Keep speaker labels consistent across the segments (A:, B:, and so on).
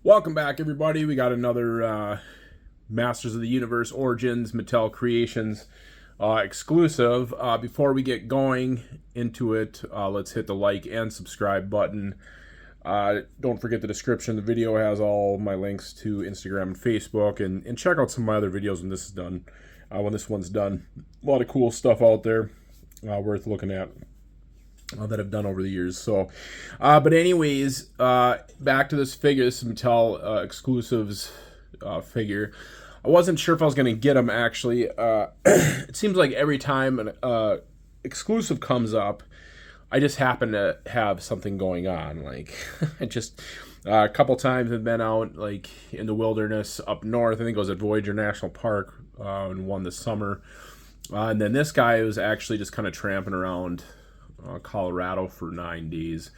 A: Welcome back, everybody. We got another Masters of the Universe Origins Mattel Creations exclusive. Before we get going into it, let's hit the like and subscribe button. Don't forget the description. The video has all my links to Instagram and Facebook, and check out some of my other videos when this is done. When this one's done, a lot of cool stuff out there worth looking at. That I've done over the years. So, but anyways, back to this figure. This is Mattel exclusives figure. I wasn't sure if I was going to get them, actually. It seems like every time an exclusive comes up, I just happen to have something going on. Like, I just, a couple times I've been out, like, in the wilderness up north. I think it was at Voyager National Park, and one this summer. And then this guy was actually just kind of tramping around Colorado for 9 days,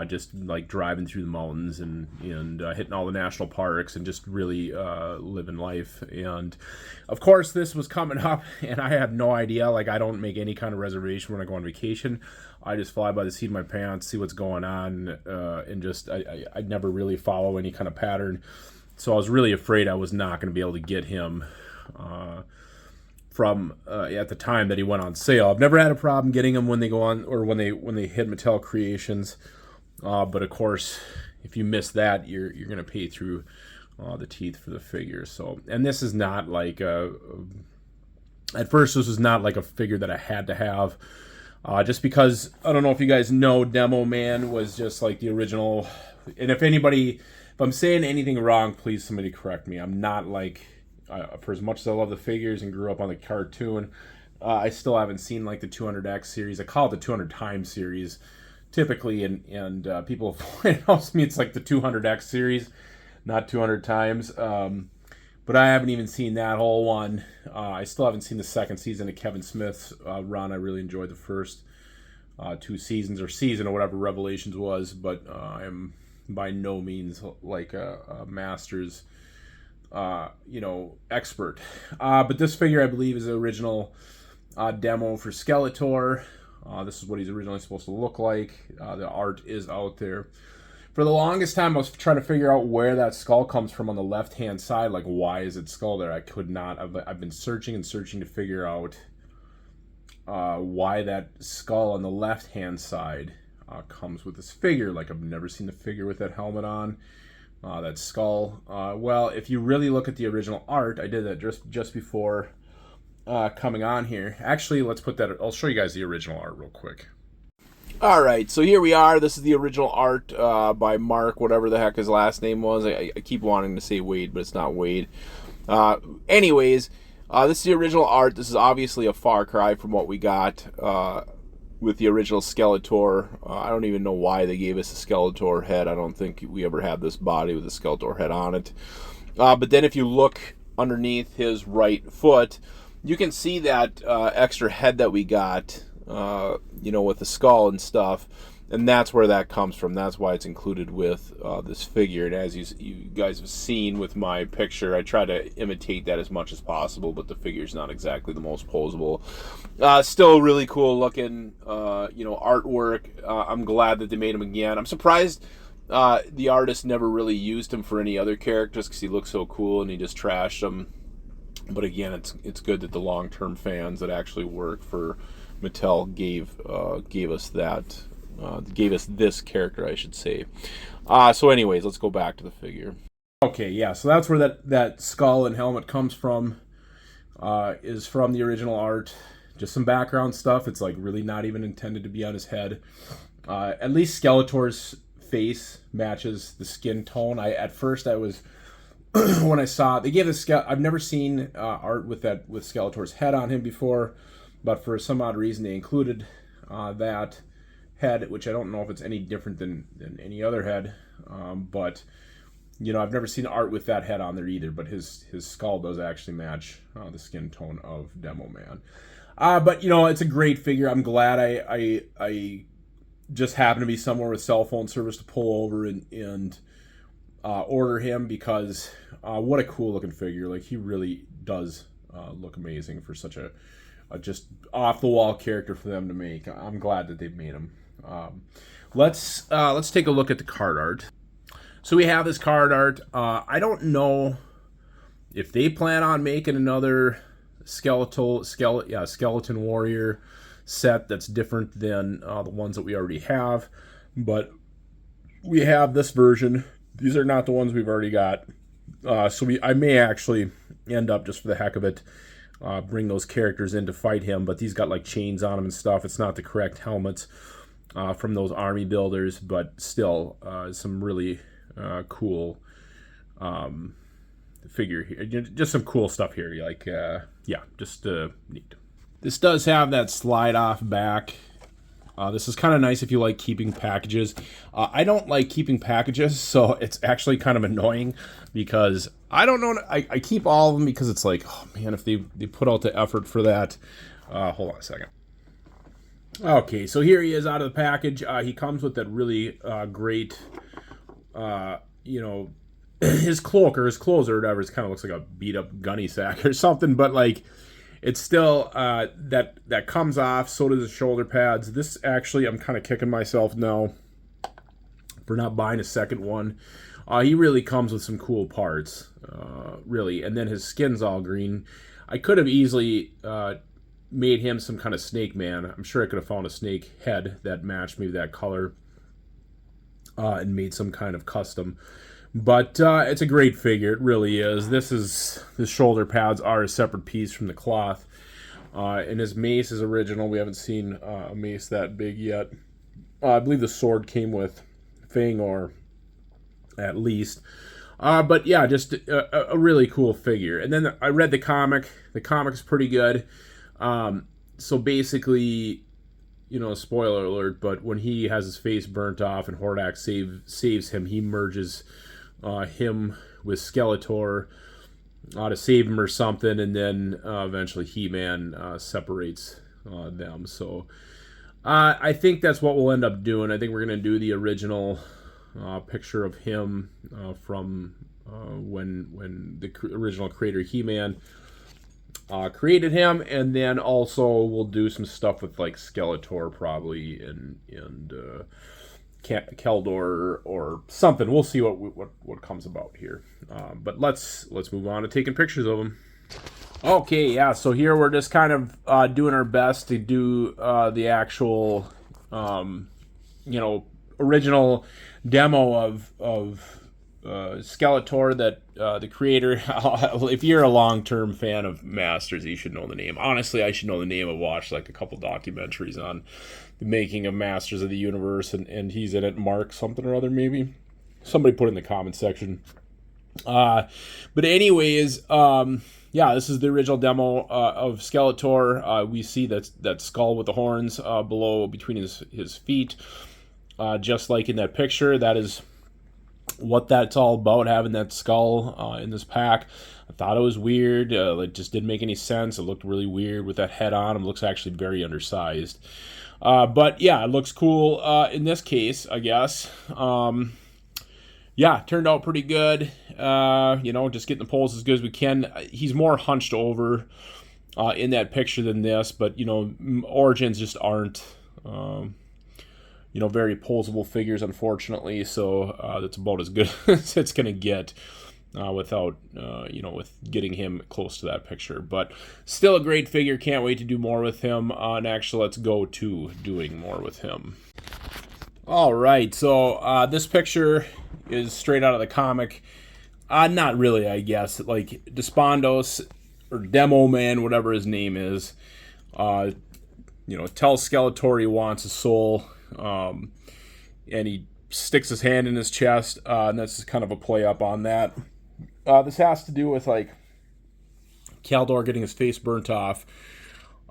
A: just like driving through the mountains and hitting all the national parks and just really living life. And of course this was coming up and I had no idea. Like, I don't make any kind of reservation when I go on vacation. I just fly by the seat of my pants, see what's going on, and just I never really follow any kind of pattern. So I was really afraid I was not going to be able to get him from at the time that he went on sale. I've never had a problem getting them when they go on, or when they hit Mattel Creations. But of course, if you miss that, you're gonna pay through the teeth for the figure. So, and this is not like at first this was not like a figure that I had to have. Just because, I don't know if you guys know, Demo Man was just like the original. And if I'm saying anything wrong, please somebody correct me. I'm not like, for as much as I love the figures and grew up on the cartoon, I still haven't seen like the 200X series. I call it the 200 times series typically, and people point out to me it's like the 200X series, not 200 times. But I haven't even seen that whole one. I still haven't seen the second season of Kevin Smith's run. I really enjoyed the first 2 seasons, or season, or whatever Revelations was, but I am by no means like a Masters expert. But this figure, I believe, is the original demo for Skeletor. This is what he's originally supposed to look like. The art is out there. For the longest time, I was trying to figure out where that skull comes from on the left-hand side. Like, why is it skull there? I could not. I've been searching and searching to figure out why that skull on the left-hand side comes with this figure. Like, I've never seen the figure with that helmet on. That skull. Well, if you really look at the original art, I did that just before coming on here. Actually, let's put that. I'll show you guys the original art real quick. All right, so here we are. This is the original art by Mark, whatever the heck his last name was. I keep wanting to say Wade, but it's not Wade. Anyways, this is the original art. This is obviously a far cry from what we got with the original Skeletor. I don't even know why they gave us a Skeletor head. I don't think we ever had this body with a Skeletor head on it. But then if you look underneath his right foot, you can see that extra head that we got, with the skull and stuff. And that's where that comes from. That's why it's included with this figure. And as you guys have seen with my picture, I try to imitate that as much as possible, but the figure's not exactly the most posable. Still really cool looking, artwork. I'm glad that they made him again. I'm surprised the artist never really used him for any other characters, because he looks so cool and he just trashed him. But again, it's good that the long-term fans that actually work for Mattel gave us that. Gave us this character, I should say. So anyways, let's go back to the figure. Okay, yeah, so that's where that skull and helmet comes from. Is from the original art. Just some background stuff. It's like really not even intended to be on his head. At least Skeletor's face matches the skin tone. At first I was when I saw it, they gave this. I've never seen art with Skeletor's head on him before, but for some odd reason they included that head, which I don't know if it's any different than any other head, but I've never seen art with that head on there either. But his skull does actually match the skin tone of Demo Man. But it's a great figure. I'm glad I just happened to be somewhere with cell phone service to pull over and order him, because what a cool looking figure. Like, he really does look amazing for such a just off the wall character for them to make. I'm glad that they've made him. Let's take a look at the card art. So we have this card art. I don't know if they plan on making another skeleton warrior set that's different than the ones that we already have, but we have this version. These are not the ones we've already got. So I may actually end up, just for the heck of it, bring those characters in to fight him, but these got like chains on them and stuff. It's not the correct helmets from those army builders, but still some really cool figure here. Just some cool stuff here. Like, yeah, just neat. This does have that slide off back. This is kind of nice if you like keeping packages. I don't like keeping packages, so it's actually kind of annoying because I don't know. I keep all of them because it's like, oh man, if they put out the effort for that. Hold on a second. Okay, so here he is out of the package. He comes with that really great, his cloak or his clothes or whatever. It kind of looks like a beat up gunny sack or something, but like, it's still that comes off. So does the shoulder pads. This actually, I'm kind of kicking myself now for not buying a second one. He really comes with some cool parts, really. And then his skin's all green. I could have easily made him some kind of snake man. I'm sure I could have found a snake head that matched maybe that color and made some kind of custom. But it's a great figure. It really is. The shoulder pads are a separate piece from the cloth. And his mace is original. We haven't seen a mace that big yet. I believe the sword came with Fangor, at least. But yeah, just a really cool figure. And then I read the comic. The comic is pretty good. So basically, spoiler alert, but when he has his face burnt off and Hordak saves him, he merges him with Skeletor to save him or something, and then eventually He-Man separates them. So I think that's what we'll end up doing. I think we're going to do the original picture of him from when the original creator He-Man created him, and then also we'll do some stuff with like Skeletor probably and Keldor or something. We'll see what comes about here. But let's move on to taking pictures of them. Okay, yeah. So here we're just kind of doing our best to do the actual, original demo of Skeletor that the creator. If you're a long-term fan of Masters, you should know the name. Honestly, I should know the name. I've watched like a couple documentaries on the making of Masters of the Universe, and he's in it. Mark something or other, maybe. Somebody put it in the comments section. But anyways, yeah, this is the original demo of Skeletor. We see that skull with the horns below between his feet, just like in that picture. That is what that's all about, having that skull in this pack. I thought it was weird. It just didn't make any sense. It looked really weird with that head on him. It looks actually very undersized. But yeah, it looks cool in this case, I guess. Yeah, turned out pretty good. Just getting the pose as good as we can. He's more hunched over in that picture than this, but, Origins just aren't, very posable figures, unfortunately. So that's about as good as it's going to get without, with getting him close to that picture. But still a great figure. Can't wait to do more with him. And actually, let's go to doing more with him. All right, so this picture is straight out of the comic. Not really, I guess. Like, Despondos, or Demo Man, whatever his name is, tells Skeletor he wants a soul, and he sticks his hand in his chest, and that's just kind of a play up on that. This has to do with, like, Keldor getting his face burnt off,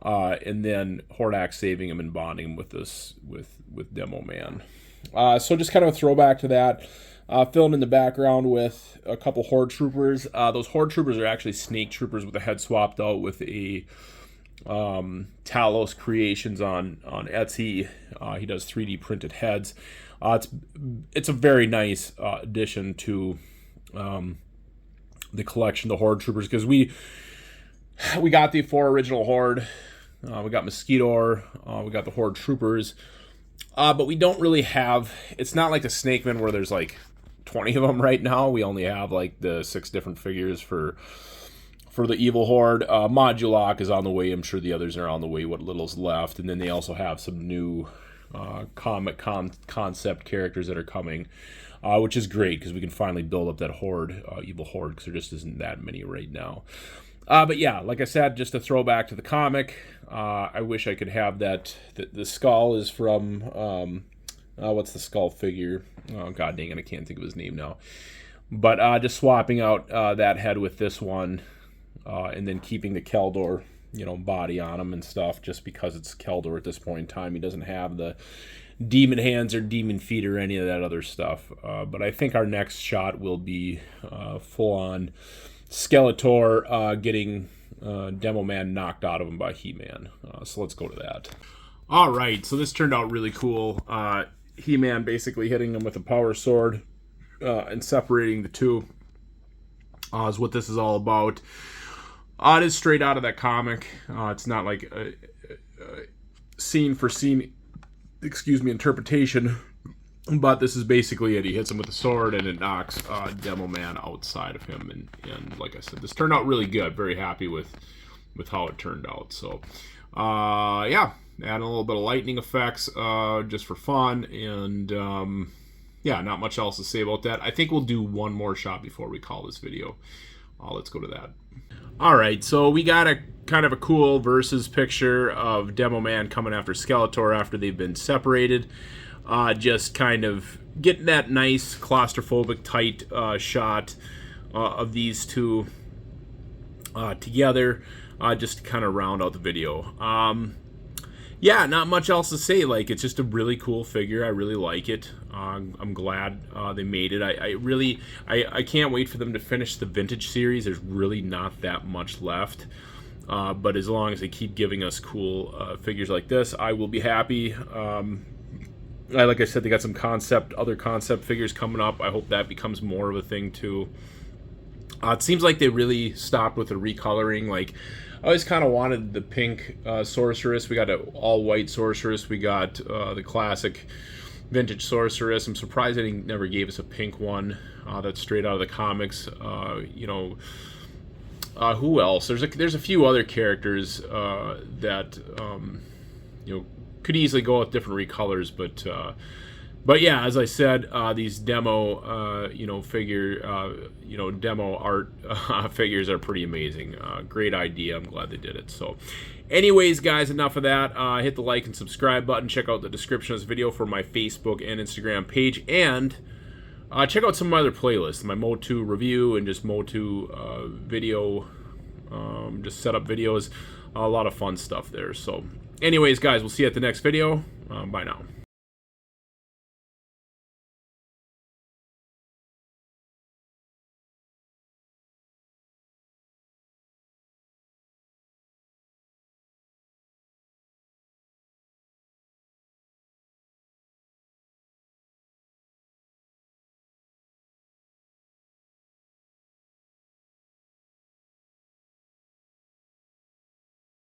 A: and then Hordak saving him and bonding him with Demo Man. So just kind of a throwback to that. Filmed in the background with a couple Horde Troopers. Those Horde Troopers are actually Snake Troopers with the head swapped out with a Talos Creations on Etsy. He does 3D printed heads. It's a very nice addition to the collection, the Horde Troopers, because we got the 4 original Horde. We got Mosquitor. We got the Horde Troopers. But we don't really have... It's not like the Snake Man where there's like 20 of them right now. We only have like the 6 different figures for the Evil Horde. Modulok is on the way. I'm sure the others are on the way, what little's left. And then they also have some new comic concept characters that are coming, which is great because we can finally build up that Horde, Evil Horde, because there just isn't that many right now. But yeah, like I said, just a throwback to the comic. I wish I could have that. The skull is from, what's the skull figure? Oh, god dang it, I can't think of his name now. But just swapping out that head with this one. And then keeping the Keldor, body on him and stuff, just because it's Keldor at this point in time. He doesn't have the demon hands or demon feet or any of that other stuff. But I think our next shot will be full-on Skeletor getting Demo Man knocked out of him by He-Man. So let's go to that. All right, so this turned out really cool. He-Man basically hitting him with a power sword and separating the two is what this is all about. It is straight out of that comic. It's not like a scene for scene, interpretation. But this is basically it. He hits him with a sword, and it knocks Demo Man outside of him. And like I said, this turned out really good. Very happy with how it turned out. So, yeah, adding a little bit of lightning effects just for fun. And, yeah, not much else to say about that. I think we'll do one more shot before we call this video. Let's go to that. Alright, so we got a kind of a cool versus picture of Demo Man coming after Skeletor after they've been separated. Just kind of getting that nice claustrophobic tight shot of these two together, just to kind of round out the video. Yeah, not much else to say. Like, it's just a really cool figure. I really like it. I'm glad they made it. I can't wait for them to finish the vintage series. There's really not that much left. But as long as they keep giving us cool figures like this, I will be happy. Like I said, they got some other concept figures coming up. I hope that becomes more of a thing too. It seems like they really stopped with the recoloring. Like, I always kind of wanted the pink Sorceress. We got an all-white Sorceress. We got the classic vintage Sorceress. I'm surprised they never gave us a pink one. That's straight out of the comics. Who else? There's a few other characters that could easily go with different recolors, but yeah, as I said, these demo demo art figures are pretty amazing. Great idea. I'm glad they did it. So anyways, guys, enough of that. Hit the like and subscribe button. Check out the description of this video for my Facebook and Instagram page, and check out some of my other playlists, my Motu review and just Motu video, just setup videos. A lot of fun stuff there. So anyways, guys, we'll see you at the next video. Bye now.